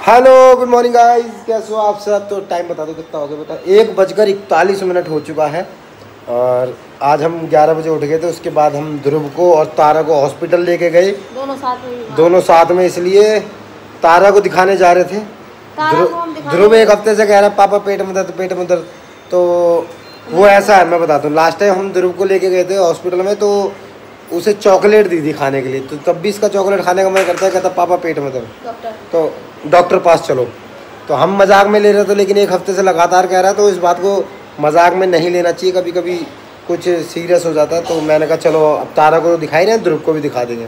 Hello good morning guys, कैसे हो आप सब। तो टाइम बता दो कितना हो गया, बता। 1:41 हो चुका है और आज हम 11 बजे उठ गए थे। उसके बाद हम ध्रुव को और तारा को हॉस्पिटल लेके गए, दोनों साथ में। इसलिए तारा को दिखाने जा रहे थे। ध्रुव एक हफ्ते से कह रहा है पापा पेट में दर्द, पेट में दर्द। तो वो ऐसा है, मैं बताता हूँ। लास्ट टाइम हम ध्रुव को लेके गए थे हॉस्पिटल में, तो उसे चॉकलेट दी थी खाने के लिए। तो तब भी इसका चॉकलेट खाने का मन करता है, कहता पापा पेट में दर्द, तो डॉक्टर पास चलो। तो हम मजाक में ले रहे थे, लेकिन एक हफ्ते से लगातार कह रहा है, तो इस बात को मजाक में नहीं लेना चाहिए। कभी कभी कुछ सीरियस हो जाता है। तो मैंने कहा चलो, अब तारा को तो दिखाई रहे हैं, ध्रुव को भी दिखा देंगे।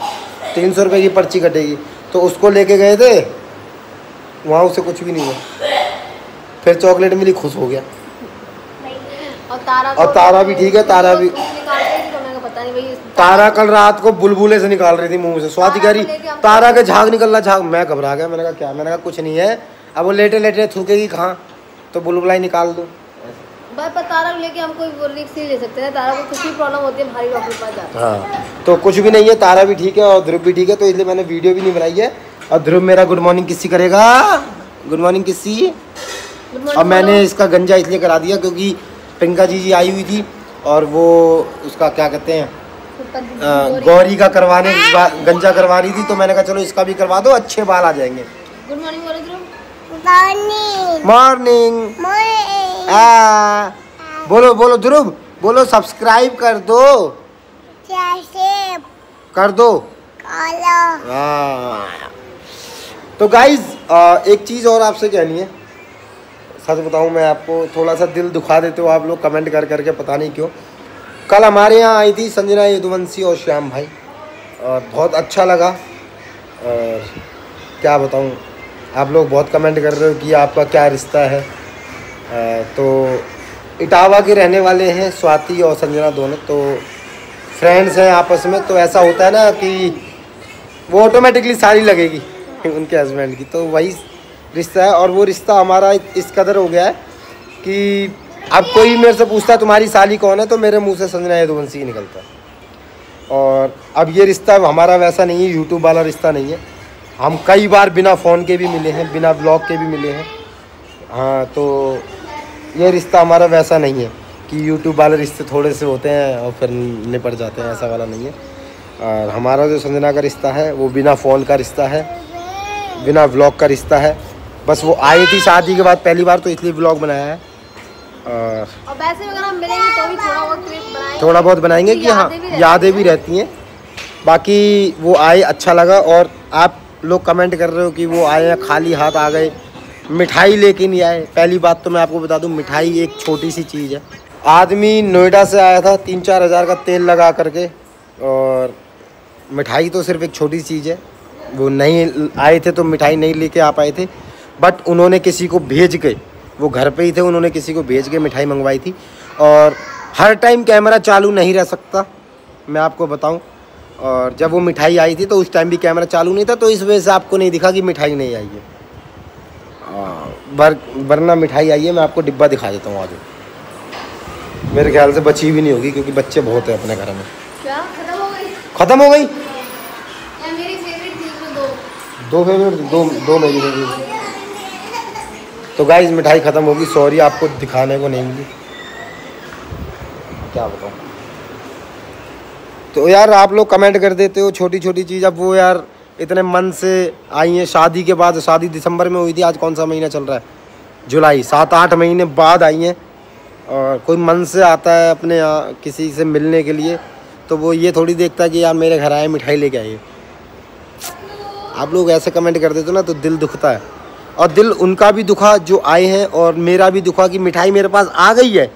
300 रुपये की पर्ची कटेगी। तो उसको लेके गए थे, वहाँ उसे कुछ भी नहीं हुआ। फिर चॉकलेट मिली, खुश हो गया। और तारा भी ठीक है। तारा कल रात को बुलबुले से निकाल रही थी मुंह से। स्वाति कह रही तारा के झाग निकलना, झाग। मैं घबरा गया, मैंने कहा क्या। मैंने कहा कुछ नहीं है, अब वो लेटे लेटे थूकेगी कहाँ, तो बुलबुला ही निकाल दूँ। तारा लेके हम कोई रिस्क नहीं ले सकते हैं। तारा को कुछ भी प्रॉब्लम होती है, भारी डॉक्टर के पास जाते हैं। हाँ, तो कुछ भी नहीं है। तारा भी ठीक है और ध्रुव भी ठीक है, तो इसलिए मैंने वीडियो भी नहीं बनाई है। और ध्रुव मेरा गुड मॉर्निंग किसी करेगा, गुड मॉर्निंग किसी। और मैंने इसका गंजा इसलिए करा दिया क्योंकि प्रियंका जी आई हुई थी, और वो उसका क्या कहते हैं, गौरी का करवाने गंजा करवा रही थी। तो मैंने कहा चलो इसका भी करवा दो, अच्छे बाल आ जाएंगे। गुड मॉर्निंग बोलो ध्रुव। मॉर्निंग बोलो बोलो ध्रुव, बोलो सब्सक्राइब कर दो, कर दो। तो गाइज एक चीज़ और आपसे कहनी है। सच बताऊं, मैं आपको थोड़ा सा दिल दुखा देते हो आप लोग कमेंट कर करके, पता नहीं क्यों। कल हमारे यहाँ आई थी संजना यदुवंशी और श्याम भाई, और बहुत अच्छा लगा। और क्या बताऊं, आप लोग बहुत कमेंट कर रहे हो कि आपका क्या रिश्ता है। तो इटावा के रहने वाले हैं स्वाति और संजना, दोनों तो फ्रेंड्स हैं आपस में। तो ऐसा होता है ना कि वो ऑटोमेटिकली सारी लगेगी उनके हस्बैंड की, तो वही रिश्ता है। और वो रिश्ता हमारा इस कदर हो गया है कि अब कोई मेरे से पूछता है तुम्हारी साली कौन है, तो मेरे मुंह से संजना यदुवंशी निकलता है। और अब ये रिश्ता हमारा वैसा नहीं है, यूट्यूब वाला रिश्ता नहीं है। हम कई बार बिना फ़ोन के भी मिले हैं, बिना ब्लॉग के भी मिले हैं। हाँ, तो ये रिश्ता हमारा वैसा नहीं है कि यूट्यूब वाले रिश्ते थोड़े से होते हैं और फिर निपट जाते हैं, ऐसा वाला नहीं है। और हमारा जो संजना का रिश्ता है वो बिना फ़ोन का रिश्ता है, बिना ब्लॉग का रिश्ता है। बस वो आई थी शादी के बाद पहली बार, तो इसलिए ब्लॉग बनाया है। और वैसे अगर हम मिलेंगे तो भी थोड़ा बहुत बनाएंगे कि हाँ, यादें भी रहती हैं। बाकी वो आए, अच्छा लगा। और आप लोग कमेंट कर रहे हो कि वो आए हैं खाली हाथ आ गए, मिठाई लेके नहीं आए। पहली बात तो मैं आपको बता दूं, मिठाई एक छोटी सी चीज़ है। आदमी नोएडा से आया था 3-4 हज़ार का तेल लगा करके, और मिठाई तो सिर्फ एक छोटी चीज़ है। वो नहीं आए थे तो मिठाई नहीं लेके आ पाए थे, बट उन्होंने किसी को भेज के, वो घर पे ही थे, उन्होंने किसी को भेज के मिठाई मंगवाई थी। और हर टाइम कैमरा चालू नहीं रह सकता, मैं आपको बताऊं। और जब वो मिठाई आई थी तो उस टाइम भी कैमरा चालू नहीं था, तो इस वजह से आपको नहीं दिखा कि मिठाई नहीं आई है। वरना मिठाई आई है। मैं आपको डिब्बा दिखा देता हूँ आज। मेरे ख्याल से बची भी नहीं होगी, क्योंकि बच्चे बहुत हैं अपने घर में। क्या खत्म हो गई? खत्म हो गई? या मेरी फेवरेट थी दो फेवरेट, दो मेरी फेवरेट। तो गाइस मिठाई ख़त्म होगी, सॉरी आपको दिखाने को नहीं मिली, क्या बताऊँ। तो यार आप लोग कमेंट कर देते हो छोटी छोटी चीज़। अब वो यार इतने मन से आई हैं शादी के बाद। शादी दिसंबर में हुई थी, आज कौन सा महीना चल रहा है, जुलाई। 7-8 महीने बाद आई हैं। और कोई मन से आता है अपने यहाँ किसी से मिलने के लिए, तो वो ये थोड़ी देखता है कि यार मेरे घर आए मिठाई लेके आइए। आप लोग ऐसे कमेंट कर देते हो ना, तो दिल दुखता है। और दिल उनका भी दुखा जो आए हैं, और मेरा भी दुखा कि मिठाई मेरे पास आ गई है।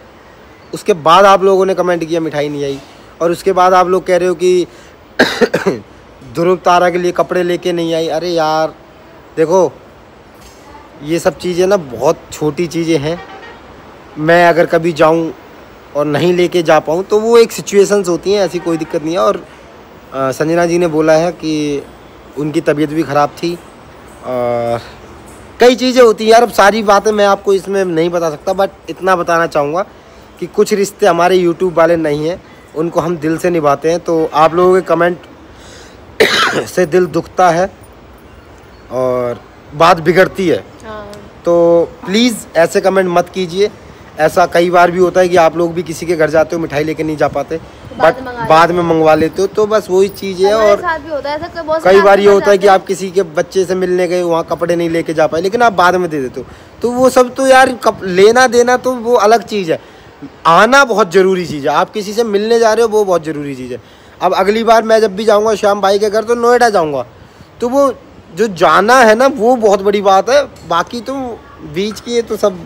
उसके बाद आप लोगों ने कमेंट किया मिठाई नहीं आई, और उसके बाद आप लोग कह रहे हो कि ध्रुव तारा के लिए कपड़े लेके नहीं आई। अरे यार देखो, ये सब चीज़ें ना बहुत छोटी चीज़ें हैं। मैं अगर कभी जाऊं और नहीं लेके जा पाऊं तो वो एक सिचुएशंस होती हैं, ऐसी कोई दिक्कत नहीं है। और संजना जी ने बोला है कि उनकी तबीयत भी ख़राब थी, और कई चीज़ें होती हैं यार। अब सारी बातें मैं आपको इसमें नहीं बता सकता, बट इतना बताना चाहूँगा कि कुछ रिश्ते हमारे यूट्यूब वाले नहीं हैं, उनको हम दिल से निभाते हैं। तो आप लोगों के कमेंट से दिल दुखता है। और बात बिगड़ती है। हाँ। तो प्लीज़ ऐसे कमेंट मत कीजिए। ऐसा कई बार भी होता है कि आप लोग भी किसी के घर जाते हो, मिठाई लेके नहीं जा पाते, बट बाद में मंगवा लेते हो, तो बस वही चीज़ है। और साथ भी होता है ऐसा, बहुत कई बार ये होता है कि आप किसी के बच्चे से मिलने गए, वहाँ कपड़े नहीं लेके जा पाए, लेकिन आप बाद में दे देते हो, तो वो सब तो यार लेना देना तो वो अलग चीज़ है, आना बहुत ज़रूरी चीज़ है। आप किसी से मिलने जा रहे हो वो बहुत ज़रूरी चीज़ है। अब अगली बार मैं जब भी जाऊँगा श्याम भाई के घर तो नोएडा जाऊँगा, तो वो जो जाना है ना वो बहुत बड़ी बात है, बाकी तो बीच की ये तो सब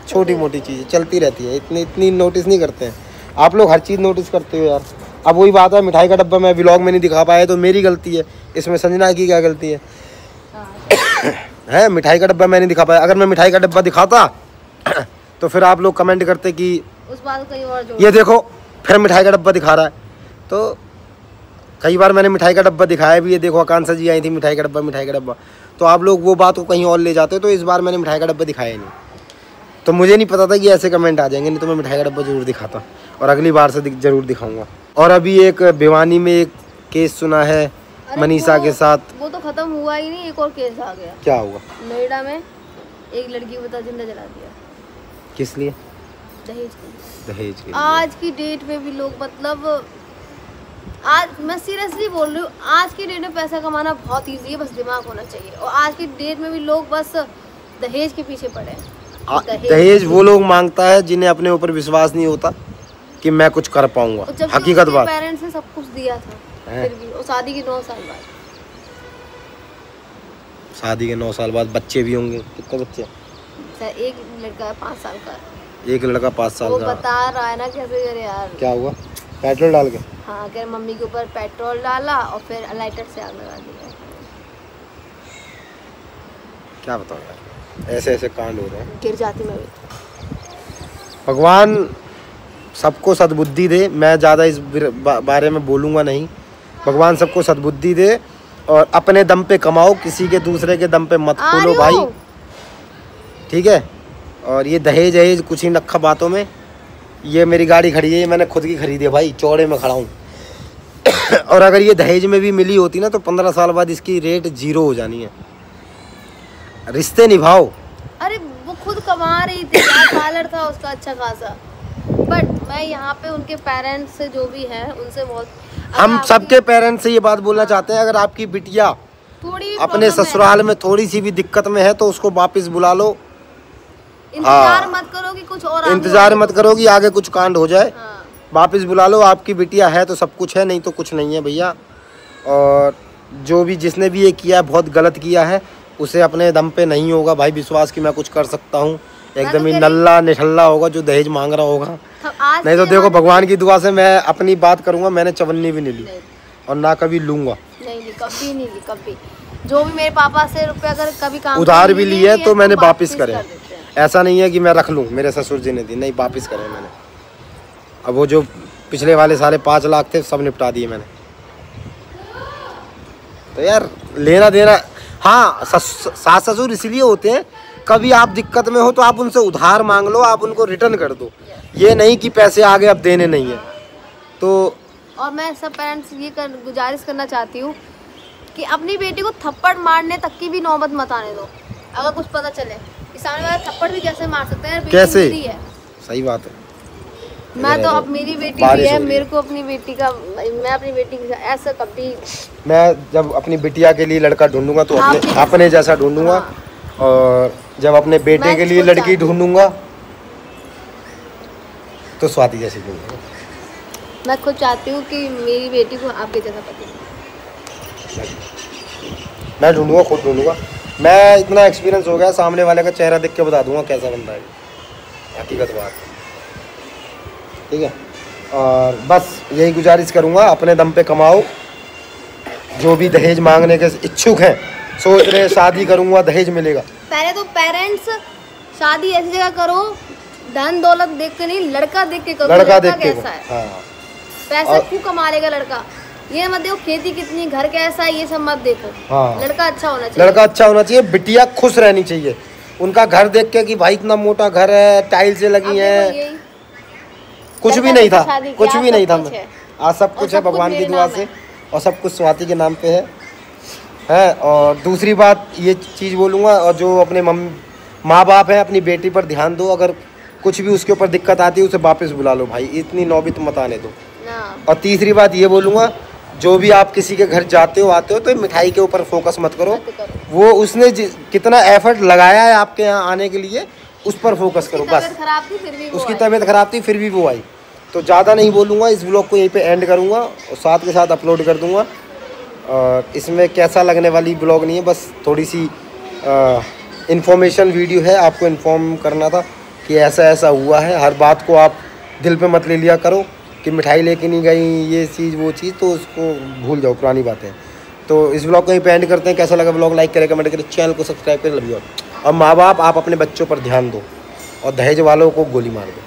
छोटी मोटी चीज़ें चलती रहती है, इतनी नोटिस नहीं करते हैं। आप लोग हर चीज़ नोटिस करते हो यार। अब वही बात है, मिठाई का डब्बा मैं व्लॉग में नहीं दिखा पाया तो मेरी गलती है, इसमें संजना की क्या गलती है? है मिठाई का डब्बा मैं नहीं दिखा पाया। अगर मैं मिठाई का डब्बा दिखाता तो फिर आप लोग कमेंट करते कि उस बात कहीं और जो ये देखो फिर मिठाई का डब्बा दिखा रहा है। तो कई बार मैंने मिठाई का डब्बा दिखाया भी है, देखो आकांक्षा जी आई थी, मिठाई का डब्बा, तो आप लोग वो बात को कहीं और ले जाते हो। तो इस बार मैंने मिठाई का डब्बा दिखाया नहीं, तो मुझे नहीं पता था कि ऐसे कमेंट आ जाएंगे, नहीं तो मैं मिठाई का डब्बा जरूर दिखाता और अगली बार से जरूर दिखाऊंगा। और अभी एक भिवानी में एक केस सुना है मनीषा के साथ, वो तो खत्म हुआ ही नहीं, एक और केस आ गया। क्या हुआ? नोएडा में एक लड़की को जिंदा जला दिया। किस लिए? दहेज के। आज की डेट में भी लोग, मतलब आज मैं सीरियसली बोल रही हूँ, आज की डेट में पैसा कमाना बहुत इजी है, बस दिमाग होना चाहिए। और आज की डेट में भी लोग बस दहेज के पीछे पड़े हैं। दहेज वो लोग मांगता है जिन्हें अपने ऊपर विश्वास नहीं होता कि मैं कुछ कर पाऊंगा। हकीकत बात, पेरेंट्स ने सब कुछ दिया था, फिर भी और शादी के 9 साल बाद, शादी के 9 साल बाद बच्चे भी होंगे। कितने बच्चे? एक लड़का 5 साल का, एक लड़का 5 साल का। वो बता रहा है ना कैसे करे यार। क्या हुआ? पेट्रोल डाल के? हाँ, कह मम्मी के ऊपर पेट्रोल डाला और फिर लाइटर से आग लगा दिया। क्या बताओ यार, ऐसे ऐसे कांड हो रहे हैं। गिर जाती मैं भी। भगवान सबको सद्बुद्धि दे, मैं ज़्यादा इस बारे में बोलूँगा नहीं। भगवान सबको सद्बुद्धि दे और अपने दम पे कमाओ, किसी के दूसरे के दम पे मत खोलो भाई, ठीक है? और ये दहेज दहेज कुछ ही रखा बातों में। ये मेरी गाड़ी खड़ी है, ये मैंने खुद की खरीदी है भाई, चौड़े में खड़ा हूँ। और अगर ये दहेज में भी मिली होती ना तो 15 साल बाद इसकी रेट 0 हो जानी है। रिश्ते निभाओ। अरे वो खुद कमा रही थी, पार्लर था उसका अच्छा खासा, बट मैं यहाँ पे उनके पेरेंट्स से जो भी है उनसे बहुत, हम सबके पेरेंट्स से ये बात बोलना चाहते हैं, अगर आपकी बिटिया थोड़ी अपने ससुराल में थोड़ी सी भी दिक्कत में है तो उसको वापस बुला लो। इंतजार मत करो कि कुछ और, इंतजार मत करो कि आगे कुछ कांड हो जाए। वापस बुला लो, आपकी बिटिया है तो सब कुछ है, नहीं तो कुछ नहीं है भैया। और जो भी जिसने भी ये किया है बहुत गलत किया है, उसे अपने दम पे नहीं होगा भाई विश्वास कि मैं कुछ कर सकता हूँ। एकदम ही नल्ला निठल्ला होगा जो दहेज मांग रहा होगा। नहीं तो देखो भगवान की दुआ से मैं अपनी बात करूँगा, मैंने चवन्नी भी नहीं ली और ना कभी लूँगा। नहीं, कभी नहीं ली, कभी। जो भी मेरे पापा से रुपये अगर कभी काम उधार भी लिए तो मैंने वापिस करे। ऐसा नहीं है कि मैं रख लूँ, मेरे ससुर जी ने दी, नहीं वापिस करे मैंने। अब वो जो पिछले वाले 5.5 लाख थे सब निपटा दिए मैंने। तो यार लेना देना, हाँ सास ससुर इसलिए होते हैं, कभी आप दिक्कत में हो तो आप उनसे उधार मांग लो, आप उनको रिटर्न कर दो, ये नहीं कि पैसे आ गए अब देने नहीं है। तो और मैं सब पेरेंट्स ये गुजारिश करना चाहती हूँ कि अपनी बेटी को थप्पड़ मारने तक की भी नौबत मत आने दो। अगर कुछ पता चले सामने वाला थप्पड़ भी कैसे मार सकते हैं, कैसे? है सही बात है। मैं तो अब मेरी बेटी भी है, मेरे को अपनी बेटी का, मैं अपनी बेटी के साथ ऐसा कभी, मैं जब अपनी बिटिया के लिए लड़का ढूंढूंगा तो अपने जैसा ढूंढूंगा। हाँ। और जब अपने बेटे के लिए लड़की ढूंढूंगा तो स्वाति जैसी ढूंढूंगा। मैं खुद चाहती हूँ कि मेरी बेटी को आपके जैसा पति मैं ढूंढूंगा, खुद ढूंढूंगा। मैं इतना एक्सपीरियंस हो गया, सामने वाले का चेहरा देख के बता दूंगा कैसा बंदा है, हकीकत बात, ठीक है। और बस यही गुजारिश करूंगा, अपने दम पे कमाओ। जो भी दहेज मांगने के इच्छुक हैं, सोच रहे शादी करूंगा दहेज मिलेगा, पहले तो पेरेंट्स शादी ऐसी जगह करो, धन दौलत देख के नहीं, लड़का देख के करो। लड़का देख के कैसा है, हाँ। पैसा क्यों कमा लेगा लड़का, ये मत देखो खेती कितनी, घर कैसा है, ये सब मत देखो। हाँ। लड़का अच्छा होना चाहिए, लड़का अच्छा होना चाहिए, बिटिया खुश रहनी चाहिए। उनका घर देख के कि भाई इतना मोटा घर है, टाइल्सें लगी हैं, कुछ भी नहीं था, कुछ भी नहीं था। आज सब कुछ है भगवान की दुआ से, और सब कुछ स्वाति के नाम पे है। है। और दूसरी बात ये चीज़ बोलूँगा, और जो अपने माँ बाप हैं अपनी बेटी पर ध्यान दो, अगर कुछ भी उसके ऊपर दिक्कत आती है उसे वापस बुला लो भाई, इतनी नौबत मत आने दो। और तीसरी बात ये बोलूँगा, जो भी आप किसी के घर जाते हो आते हो तो मिठाई के ऊपर फोकस मत करो, वो उसने कितना एफर्ट लगाया है आपके यहाँ आने के लिए उस पर फोकस करो बस। उसकी तबीयत खराब थी फिर भी वो आई। तो ज़्यादा नहीं बोलूँगा, इस ब्लॉग को यहीं पे एंड करूँगा और साथ के साथ अपलोड कर दूँगा। और इसमें कैसा लगने वाली ब्लॉग नहीं है, बस थोड़ी सी इन्फॉर्मेशन वीडियो है, आपको इन्फॉर्म करना था कि ऐसा ऐसा हुआ है। हर बात को आप दिल पे मत ले लिया करो कि मिठाई लेके नहीं गई ये चीज़ वो चीज़, तो उसको भूल जाओ, पुरानी बातें। तो इस ब्लॉग को यहीं पे एंड करते हैं। कैसा लगा ब्लॉग लाइक करें, कमेंट करें, चैनल को सब्सक्राइब करें। Love you. और माँ बाप आप अपने बच्चों पर ध्यान दो और दहेज वालों को गोली मार दो।